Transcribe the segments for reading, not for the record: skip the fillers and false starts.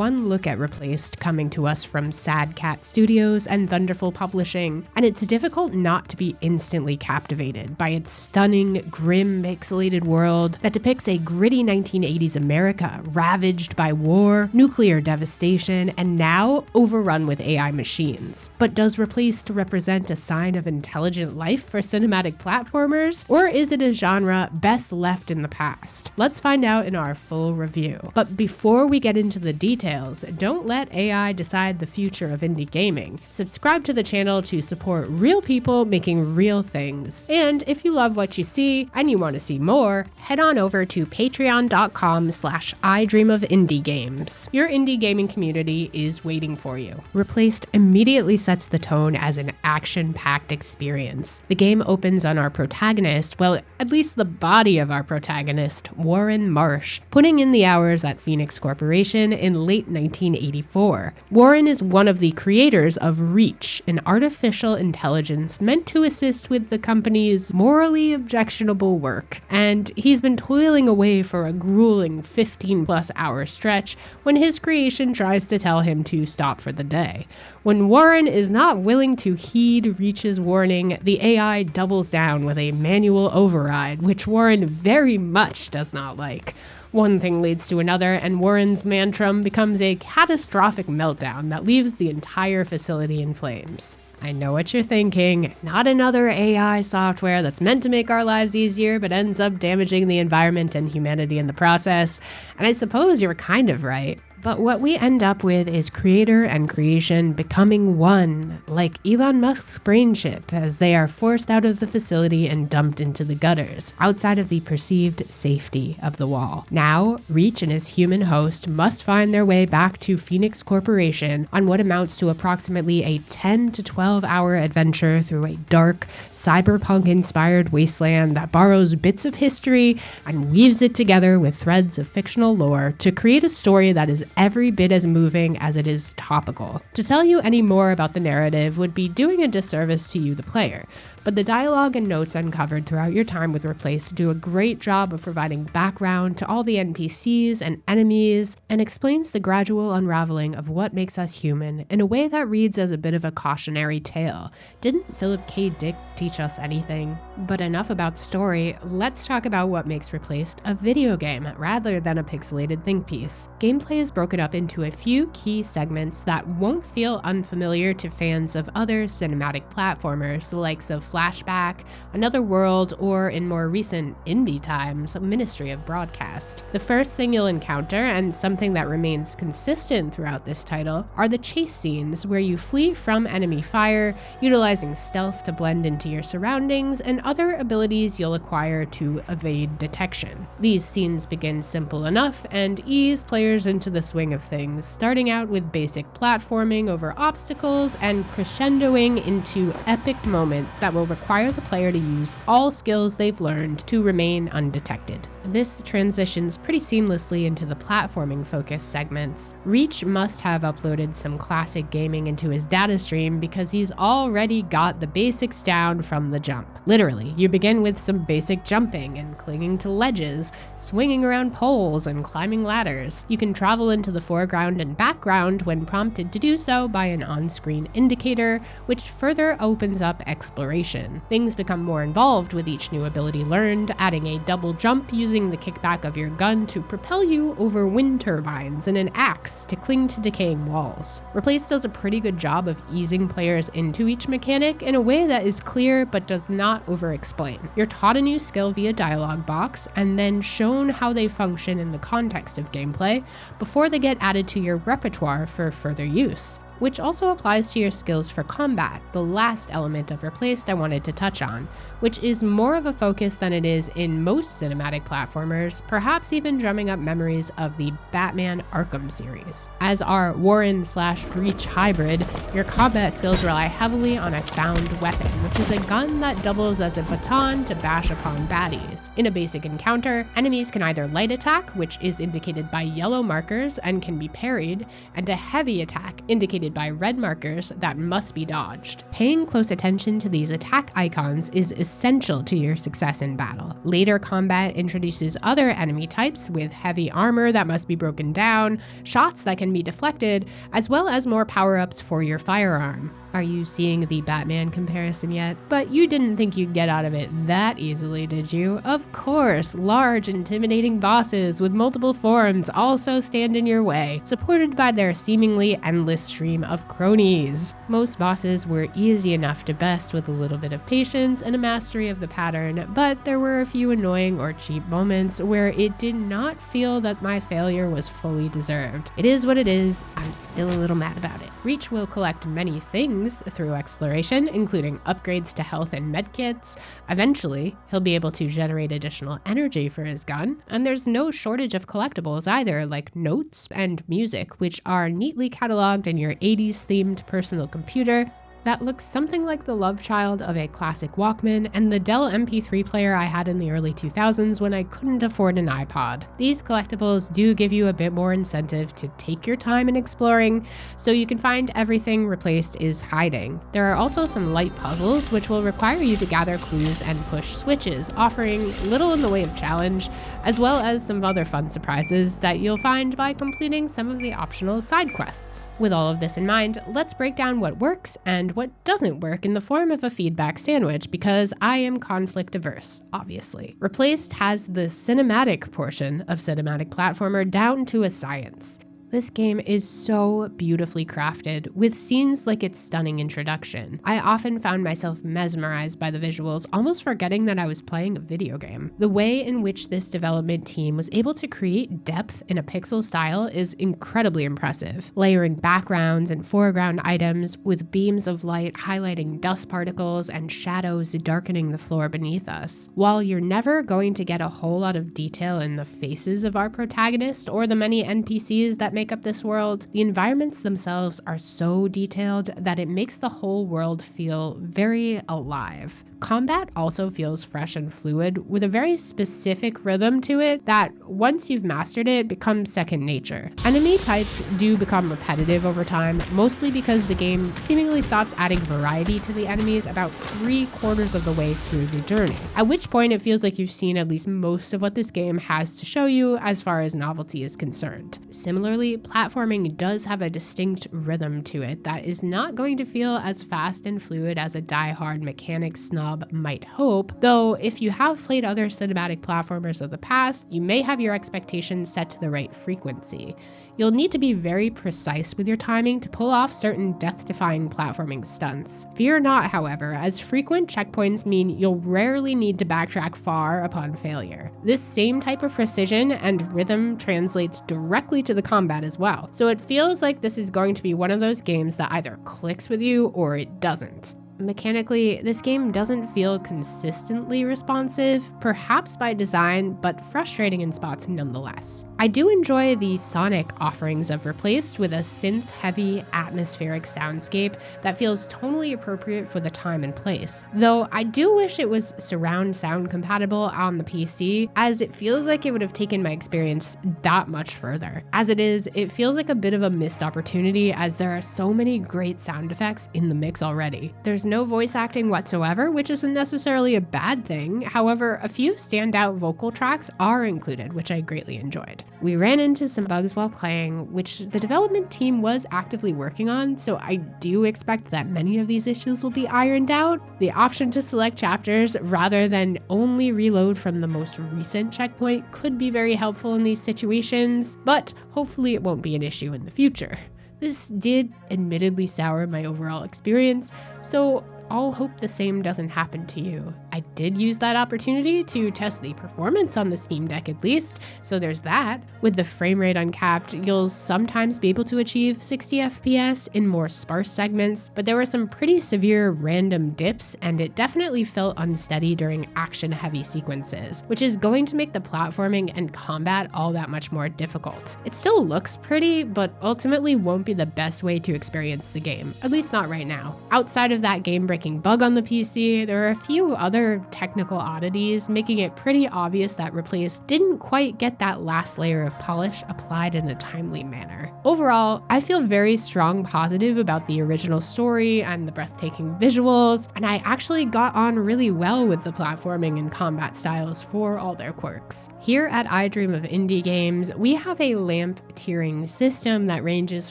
one look at Replaced coming to us from Sad Cat Studios and Thunderful Publishing, and it's difficult not to be instantly captivated by its stunning, grim, pixelated world that depicts a gritty 1980s America ravaged by war, nuclear devastation, and now overrun with AI machines. But does Replaced represent a sign of intelligent life for cinematic platformers, or is it a genre best left in the past? Let's find out in our full review. But before we get into the details, don't let AI decide the future of indie gaming. Subscribe to the channel to support real people making real things. And if you love what you see and you want to see more, head on over to patreon.com/idreamofindiegames. Your indie gaming community is waiting for you. Replaced immediately sets the tone as an action-packed experience. The game opens on our protagonist, well, at least the body of our protagonist, Warren Marsh, putting in the hours at Phoenix Corporation in late 1984. Warren is one of the creators of R.E.A.C.H, an artificial intelligence meant to assist with the company's morally objectionable work, and he's been toiling away for a grueling 15-plus hour stretch when his creation tries to tell him to stop for the day. When Warren is not willing to heed R.E.A.C.H's warning, the AI doubles down with a manual override, which Warren very much does not like. One thing leads to another, and Warren's mantrum becomes a catastrophic meltdown that leaves the entire facility in flames. I know what you're thinking, not another AI software that's meant to make our lives easier but ends up damaging the environment and humanity in the process, and I suppose you're kind of right. But what we end up with is creator and creation becoming one, like Elon Musk's brain chip, as they are forced out of the facility and dumped into the gutters, outside of the perceived safety of the wall. Now, R.E.A.C.H and his human host must find their way back to Phoenix Corporation on what amounts to approximately a 10 to 12 hour adventure through a dark, cyberpunk-inspired wasteland that borrows bits of history and weaves it together with threads of fictional lore to create a story that is every bit as moving as it is topical. To tell you any more about the narrative would be doing a disservice to you, the player, but the dialogue and notes uncovered throughout your time with Replaced do a great job of providing background to all the NPCs and enemies, and explains the gradual unraveling of what makes us human in a way that reads as a bit of a cautionary tale. Didn't Philip K. Dick teach us anything? But enough about story, let's talk about what makes Replaced a video game rather than a pixelated think piece. Gameplay is broken up into a few key segments that won't feel unfamiliar to fans of other cinematic platformers, the likes of Flashback, Another World, or in more recent indie times, Ministry of Broadcast. The first thing you'll encounter, and something that remains consistent throughout this title, are the chase scenes where you flee from enemy fire, utilizing stealth to blend into your surroundings, and other abilities you'll acquire to evade detection. These scenes begin simple enough and ease players into the swing of things, starting out with basic platforming over obstacles and crescendoing into epic moments that will require the player to use all skills they've learned to remain undetected. This transitions pretty seamlessly into the platforming focused segments. R.E.A.C.H must have uploaded some classic gaming into his data stream because he's already got the basics down from the jump. Literally, you begin with some basic jumping and clinging to ledges, swinging around poles and climbing ladders. You can travel into the foreground and background when prompted to do so by an on-screen indicator, which further opens up exploration. Things become more involved with each new ability learned, adding a double jump using the kickback of your gun to propel you over wind turbines and an axe to cling to decaying walls. Replaced does a pretty good job of easing players into each mechanic in a way that is clear but does not over-explain. You're taught a new skill via dialogue box and then shown how they function in the context of gameplay before they get added to your repertoire for further use, which also applies to your skills for combat, the last element of Replaced I wanted to touch on, which is more of a focus than it is in most cinematic platformers, perhaps even drumming up memories of the Batman Arkham series. As our Warren/R.E.A.C.H hybrid, your combat skills rely heavily on a found weapon, which is a gun that doubles as a baton to bash upon baddies. In a basic encounter, enemies can either light attack, which is indicated by yellow markers moves and can be parried, and a heavy attack indicated by red markers that must be dodged. Paying close attention to these attack icons is essential to your success in battle. Later combat introduces other enemy types with heavy armor that must be broken down, shots that can be deflected, as well as more power-ups for your firearm. Are you seeing the Batman comparison yet? But you didn't think you'd get out of it that easily, did you? Of course, large, intimidating bosses with multiple forms also stand in your way, supported by their seemingly endless stream of cronies. Most bosses were easy enough to best with a little bit of patience and a mastery of the pattern, but there were a few annoying or cheap moments where it did not feel that my failure was fully deserved. It is what it is, I'm still a little mad about it. R.E.A.C.H will collect many things through exploration, including upgrades to health and medkits. Eventually, he'll be able to generate additional energy for his gun, and there's no shortage of collectibles either, like notes and music, which are neatly cataloged in your 80s themed personal computer that looks something like the love child of a classic Walkman and the Dell MP3 player I had in the early 2000s when I couldn't afford an iPod. These collectibles do give you a bit more incentive to take your time in exploring, so you can find everything Replaced is hiding. There are also some light puzzles which will require you to gather clues and push switches, offering little in the way of challenge, as well as some other fun surprises that you'll find by completing some of the optional side quests. With all of this in mind, let's break down what works and what doesn't work in the form of a feedback sandwich, because I am conflict averse, obviously. Replaced has the cinematic portion of cinematic platformer down to a science. This game is so beautifully crafted, with scenes like its stunning introduction. I often found myself mesmerized by the visuals, almost forgetting that I was playing a video game. The way in which this development team was able to create depth in a pixel style is incredibly impressive, layering backgrounds and foreground items with beams of light highlighting dust particles and shadows darkening the floor beneath us. While you're never going to get a whole lot of detail in the faces of our protagonist or the many NPCs that make up this world, the environments themselves are so detailed that it makes the whole world feel very alive. Combat also feels fresh and fluid, with a very specific rhythm to it that, once you've mastered it, becomes second nature. Enemy types do become repetitive over time, mostly because the game seemingly stops adding variety to the enemies about 3/4 of the way through the journey, at which point it feels like you've seen at least most of what this game has to show you as far as novelty is concerned. Similarly, platforming does have a distinct rhythm to it that is not going to feel as fast and fluid as a die-hard mechanic snob might hope, though if you have played other cinematic platformers of the past, you may have your expectations set to the right frequency. You'll need to be very precise with your timing to pull off certain death-defying platforming stunts. Fear not, however, as frequent checkpoints mean you'll rarely need to backtrack far upon failure. This same type of precision and rhythm translates directly to the combat as well, so it feels like this is going to be one of those games that either clicks with you or it doesn't. Mechanically, this game doesn't feel consistently responsive, perhaps by design, but frustrating in spots nonetheless. I do enjoy the sonic offerings of Replaced with a synth-heavy, atmospheric soundscape that feels tonally appropriate for the time and place, though I do wish it was surround sound compatible on the PC, as it feels like it would have taken my experience that much further. As it is, it feels like a bit of a missed opportunity, as there are so many great sound effects in the mix already. There's no voice acting whatsoever, which isn't necessarily a bad thing. However, a few standout vocal tracks are included, which I greatly enjoyed. We ran into some bugs while playing, which the development team was actively working on, so I do expect that many of these issues will be ironed out. The option to select chapters rather than only reload from the most recent checkpoint could be very helpful in these situations, but hopefully it won't be an issue in the future. This did admittedly sour my overall experience, so I'll hope the same doesn't happen to you. I did use that opportunity to test the performance on the Steam Deck at least, so there's that. With the frame rate uncapped, you'll sometimes be able to achieve 60 FPS in more sparse segments, but there were some pretty severe random dips, and it definitely felt unsteady during action-heavy sequences, which is going to make the platforming and combat all that much more difficult. It still looks pretty, but ultimately won't be the best way to experience the game, at least not right now. Outside of that game breaking bug on the PC, there are a few other technical oddities, making it pretty obvious that Replaced didn't quite get that last layer of polish applied in a timely manner. Overall, I feel very strong positive about the original story and the breathtaking visuals, and I actually got on really well with the platforming and combat styles for all their quirks. Here at I Dream of Indie Games, we have a lamp tiering system that ranges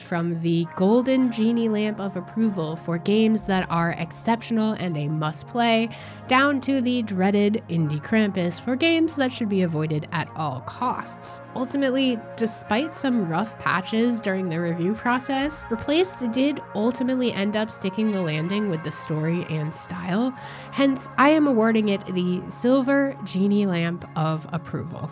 from the golden genie lamp of approval for games that are exceptional and a must-play, down to the dreaded Indie Krampus for games that should be avoided at all costs. Ultimately, despite some rough patches during the review process, Replaced did ultimately end up sticking the landing with the story and style, hence I am awarding it the Silver Genie Lamp of Approval.